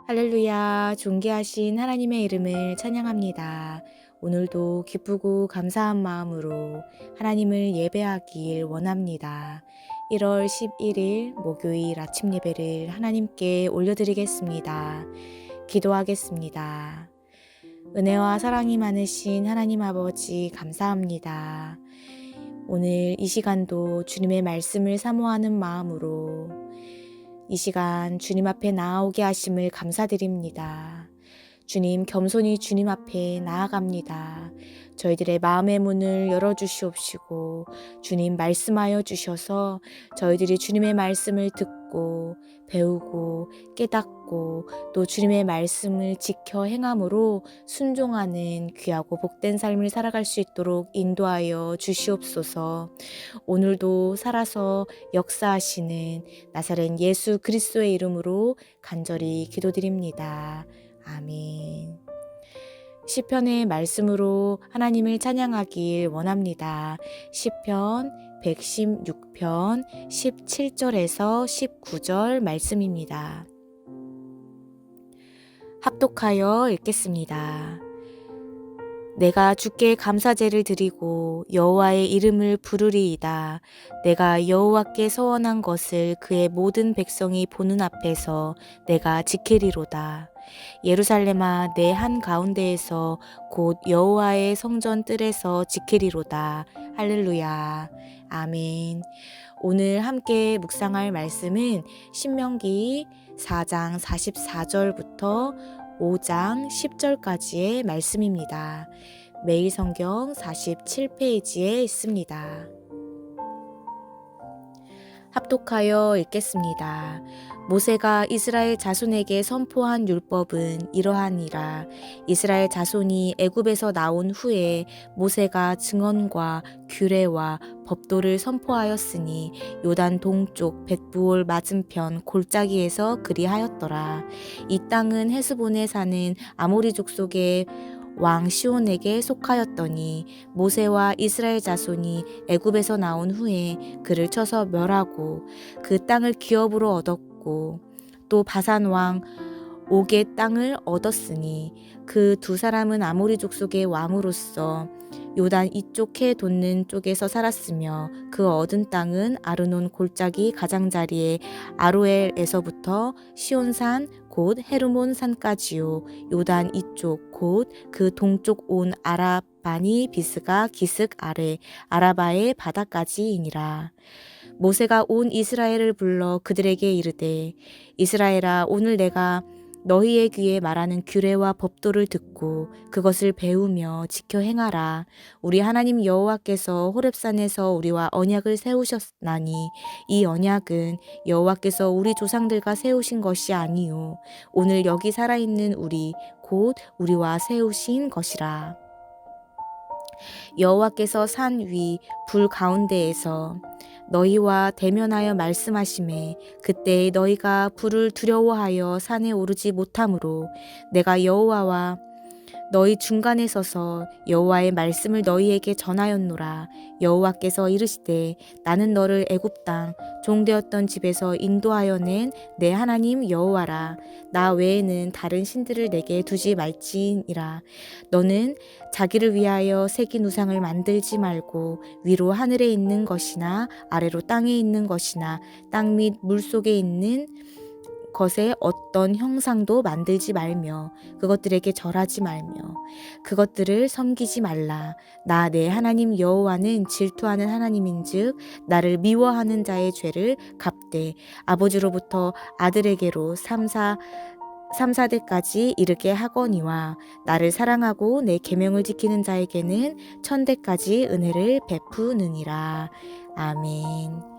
할렐루야, 존귀하신 하나님의 이름을 찬양합니다. 오늘도 기쁘고 감사한 마음으로 하나님을 예배하길 원합니다. 1월 11일 목요일 아침 예배를 하나님께 올려드리겠습니다. 기도하겠습니다. 은혜와 사랑이 많으신 하나님 아버지 감사합니다. 오늘 이 시간도 주님의 말씀을 사모하는 마음으로 이 시간 주님 앞에 나아오게 하심을 감사드립니다. 주님, 겸손히 주님 앞에 나아갑니다. 저희들의 마음의 문을 열어주시옵시고 주님 말씀하여 주셔서 저희들이 주님의 말씀을 듣고 배우고 깨닫고 또 주님의 말씀을 지켜 행함으로 순종하는 귀하고 복된 삶을 살아갈 수 있도록 인도하여 주시옵소서. 오늘도 살아서 역사하시는 나사렛 예수 그리스도의 이름으로 간절히 기도드립니다. 아멘. 시편의 말씀으로 하나님을 찬양하길 원합니다. 시편 116편 17절에서 19절 말씀입니다. 합독하여 읽겠습니다. 내가 주께 감사제를 드리고 여호와의 이름을 부르리이다. 내가 여호와께 서원한 것을 그의 모든 백성이 보는 앞에서 내가 지키리로다. 예루살렘아, 내 한가운데에서 곧 여호와의 성전 뜰에서 지키리로다. 할렐루야. 아멘. 오늘 함께 묵상할 말씀은 신명기 4장 44절부터 5장 10절까지의 말씀입니다. 매일 성경 47페이지에 있습니다. 합독하여 읽겠습니다. 모세가 이스라엘 자손에게 선포한 율법은 이러하니라. 이스라엘 자손이 애굽에서 나온 후에 모세가 증언과 규례와 법도를 선포하였으니 요단 동쪽 벳부올 맞은편 골짜기에서 그리하였더라. 이 땅은 헤스본에 사는 아모리 족속의 왕 시온에게 속하였더니 모세와 이스라엘 자손이 애굽에서 나온 후에 그를 쳐서 멸하고 그 땅을 기업으로 얻었고 또 바산 왕 옥의 땅을 얻었으니 그 두 사람은 아모리 족속의 왕으로서 요단 이쪽 해 돋는 쪽에서 살았으며 그 얻은 땅은 아르논 골짜기 가장자리에 아로엘에서부터 시온산 곧 헤르몬 산까지요. 요단 이쪽 곧 그 동쪽 온 아라바니 비스가 기슭 아래 아라바의 바다까지이니라. 모세가 온 이스라엘을 불러 그들에게 이르되 이스라엘아, 오늘 내가 너희의 귀에 말하는 규례와 법도를 듣고 그것을 배우며 지켜 행하라. 우리 하나님 여호와께서 호렙산에서 우리와 언약을 세우셨나니 이 언약은 여호와께서 우리 조상들과 세우신 것이 아니요 오늘 여기 살아있는 우리 곧 우리와 세우신 것이라. 여호와께서 산 위 불 가운데에서 너희와 대면하여 말씀하시매 그때 너희가 불을 두려워하여 산에 오르지 못하므로 내가 여호와와 너희 중간에 서서 여호와의 말씀을 너희에게 전하였노라. 여호와께서 이르시되 나는 너를 애굽 땅 종되었던 집에서 인도하여 낸 내 하나님 여호와라. 나 외에는 다른 신들을 내게 두지 말지니라. 너는 자기를 위하여 새긴 우상을 만들지 말고 위로 하늘에 있는 것이나 아래로 땅에 있는 것이나 땅 및 물속에 있는 것에 어떤 형상도 만들지 말며 그것들에게 절하지 말며 그것들을 섬기지 말라. 나 내 하나님 여호와는 질투하는 하나님인즉 나를 미워하는 자의 죄를 갚되 아버지로부터 아들에게로 3,4대까지 이르게 하거니와 나를 사랑하고 내 계명을 지키는 자에게는 1,000대까지 은혜를 베푸느니라. 아멘.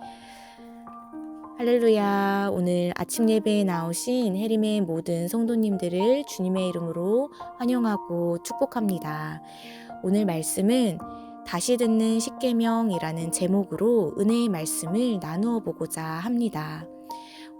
할렐루야. 오늘 아침 예배에 나오신 해림의 모든 성도님들을 주님의 이름으로 환영하고 축복합니다. 오늘 말씀은 다시 듣는 십계명이라는 제목으로 은혜의 말씀을 나누어 보고자 합니다.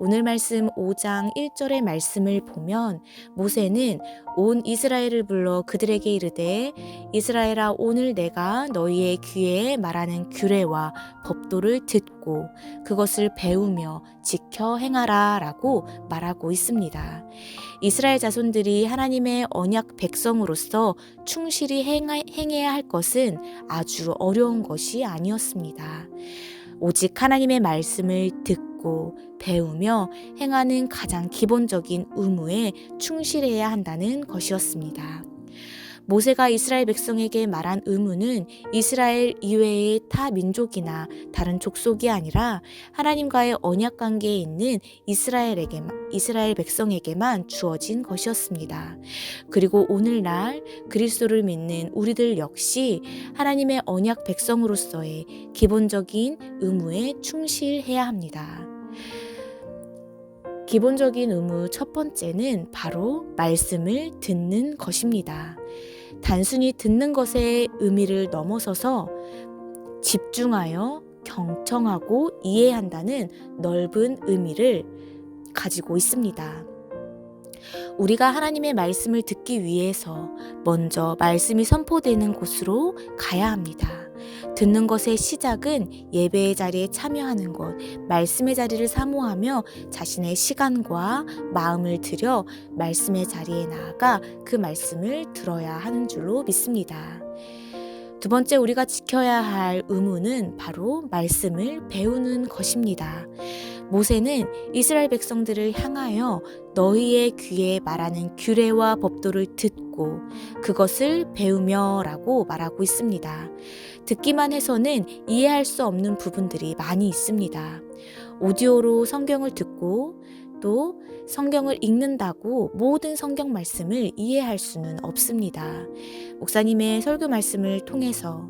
오늘 말씀 5장 1절의 말씀을 보면 모세는 온 이스라엘을 불러 그들에게 이르되 이스라엘아, 오늘 내가 너희의 귀에 말하는 규례와 법도를 듣고 그것을 배우며 지켜 행하라 라고 말하고 있습니다. 이스라엘 자손들이 하나님의 언약 백성으로서 충실히 행해야 할 것은 아주 어려운 것이 아니었습니다. 오직 하나님의 말씀을 듣고 배우며 행하는 가장 기본적인 의무에 충실해야 한다는 것이었습니다. 모세가 이스라엘 백성에게 말한 의무는 이스라엘 이외의 타 민족이나 다른 족속이 아니라 하나님과의 언약 관계에 있는 이스라엘 백성에게만 주어진 것이었습니다. 그리고 오늘날 그리스도를 믿는 우리들 역시 하나님의 언약 백성으로서의 기본적인 의무에 충실해야 합니다. 기본적인 의무 첫 번째는 바로 말씀을 듣는 것입니다. 단순히 듣는 것의 의미를 넘어서서 집중하여 경청하고 이해한다는 넓은 의미를 가지고 있습니다. 우리가 하나님의 말씀을 듣기 위해서 먼저 말씀이 선포되는 곳으로 가야 합니다. 듣는 것의 시작은 예배의 자리에 참여하는 것, 말씀의 자리를 사모하며 자신의 시간과 마음을 들여 말씀의 자리에 나아가 그 말씀을 들어야 하는 줄로 믿습니다. 두 번째 우리가 지켜야 할 의무는 바로 말씀을 배우는 것입니다. 모세는 이스라엘 백성들을 향하여 너희의 귀에 말하는 규례와 법도를 듣고 그것을 배우며 라고 말하고 있습니다. 듣기만 해서는 이해할 수 없는 부분들이 많이 있습니다. 오디오로 성경을 듣고 또 성경을 읽는다고 모든 성경 말씀을 이해할 수는 없습니다. 목사님의 설교 말씀을 통해서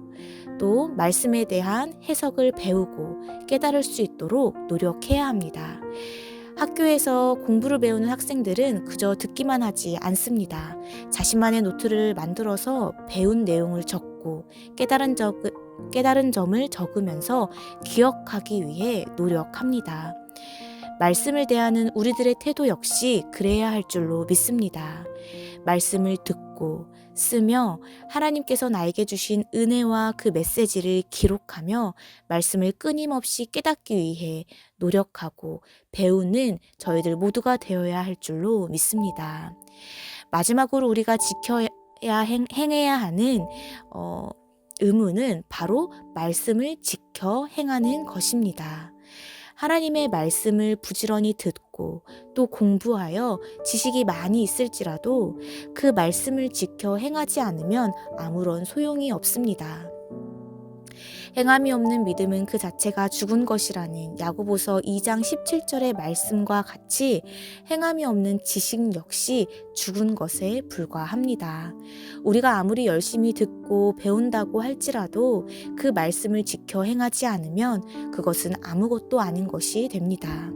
또 말씀에 대한 해석을 배우고 깨달을 수 있도록 노력해야 합니다. 학교에서 공부를 배우는 학생들은 그저 듣기만 하지 않습니다. 자신만의 노트를 만들어서 배운 내용을 적고 깨달은 점을 적으면서 기억하기 위해 노력합니다. 말씀을 대하는 우리들의 태도 역시 그래야 할 줄로 믿습니다. 말씀을 듣고 쓰며 하나님께서 나에게 주신 은혜와 그 메시지를 기록하며 말씀을 끊임없이 깨닫기 위해 노력하고 배우는 저희들 모두가 되어야 할 줄로 믿습니다. 마지막으로 우리가 행해야 하는 의무는 바로 말씀을 지켜 행하는 것입니다. 하나님의 말씀을 부지런히 듣고 또 공부하여 지식이 많이 있을지라도 그 말씀을 지켜 행하지 않으면 아무런 소용이 없습니다. 행함이 없는 믿음은 그 자체가 죽은 것이라는 야고보서 2장 17절의 말씀과 같이 행함이 없는 지식 역시 죽은 것에 불과합니다. 우리가 아무리 열심히 듣고 배운다고 할지라도 그 말씀을 지켜 행하지 않으면 그것은 아무것도 아닌 것이 됩니다.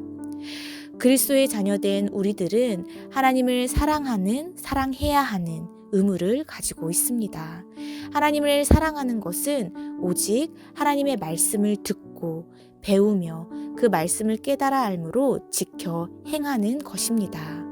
그리스도의 자녀된 우리들은 하나님을 사랑해야 하는 의무를 가지고 있습니다. 하나님을 사랑하는 것은 오직 하나님의 말씀을 듣고 배우며 그 말씀을 깨달아 알므로 지켜 행하는 것입니다.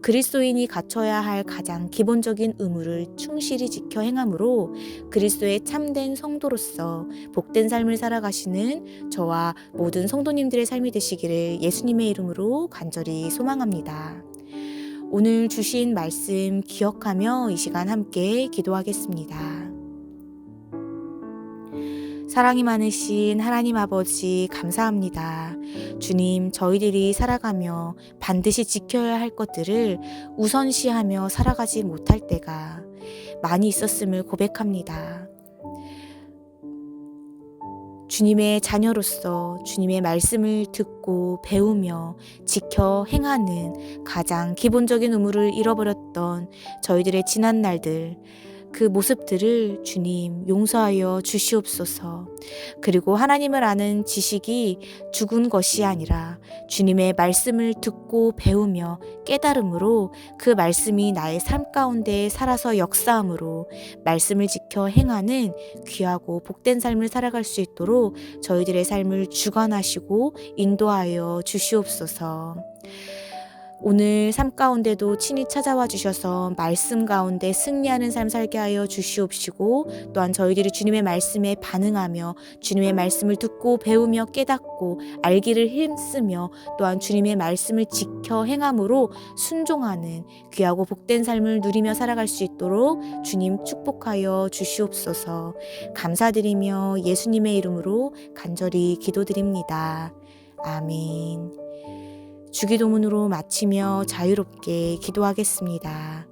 그리스도인이 갖춰야 할 가장 기본적인 의무를 충실히 지켜 행함으로 그리스도의 참된 성도로서 복된 삶을 살아가시는 저와 모든 성도님들의 삶이 되시기를 예수님의 이름으로 간절히 소망합니다. 오늘 주신 말씀 기억하며 이 시간 함께 기도하겠습니다. 사랑이 많으신 하나님 아버지 감사합니다. 주님, 저희들이 살아가며 반드시 지켜야 할 것들을 우선시하며 살아가지 못할 때가 많이 있었음을 고백합니다. 주님의 자녀로서 주님의 말씀을 듣고 배우며 지켜 행하는 가장 기본적인 의무를 잃어버렸던 저희들의 지난 날들, 그 모습들을 주님 용서하여 주시옵소서. 그리고 하나님을 아는 지식이 죽은 것이 아니라 주님의 말씀을 듣고 배우며 깨달음으로 그 말씀이 나의 삶 가운데 살아서 역사함으로 말씀을 지켜 행하는 귀하고 복된 삶을 살아갈 수 있도록 저희들의 삶을 주관하시고 인도하여 주시옵소서. 오늘 삶 가운데도 친히 찾아와 주셔서 말씀 가운데 승리하는 삶 살게 하여 주시옵시고, 또한 저희들이 주님의 말씀에 반응하며 주님의 말씀을 듣고 배우며 깨닫고 알기를 힘쓰며 또한 주님의 말씀을 지켜 행함으로 순종하는 귀하고 복된 삶을 누리며 살아갈 수 있도록 주님 축복하여 주시옵소서. 감사드리며 예수님의 이름으로 간절히 기도드립니다. 아멘. 주기도문으로 마치며 자유롭게 기도하겠습니다.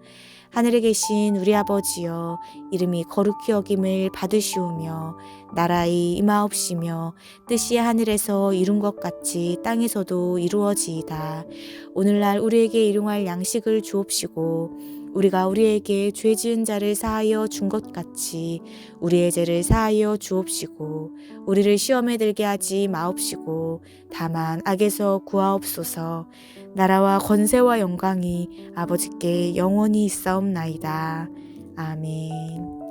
하늘에 계신 우리 아버지여, 이름이 거룩히 여김을 받으시오며 나라의 임하옵시며 뜻이 하늘에서 이룬 것 같이 땅에서도 이루어지이다. 오늘날 우리에게 일용할 양식을 주옵시고 우리가 우리에게 죄 지은 자를 사하여 준 것 같이 우리의 죄를 사하여 주옵시고 우리를 시험에 들게 하지 마옵시고 다만 악에서 구하옵소서. 나라와 권세와 영광이 아버지께 영원히 있사옵나이다. 아멘.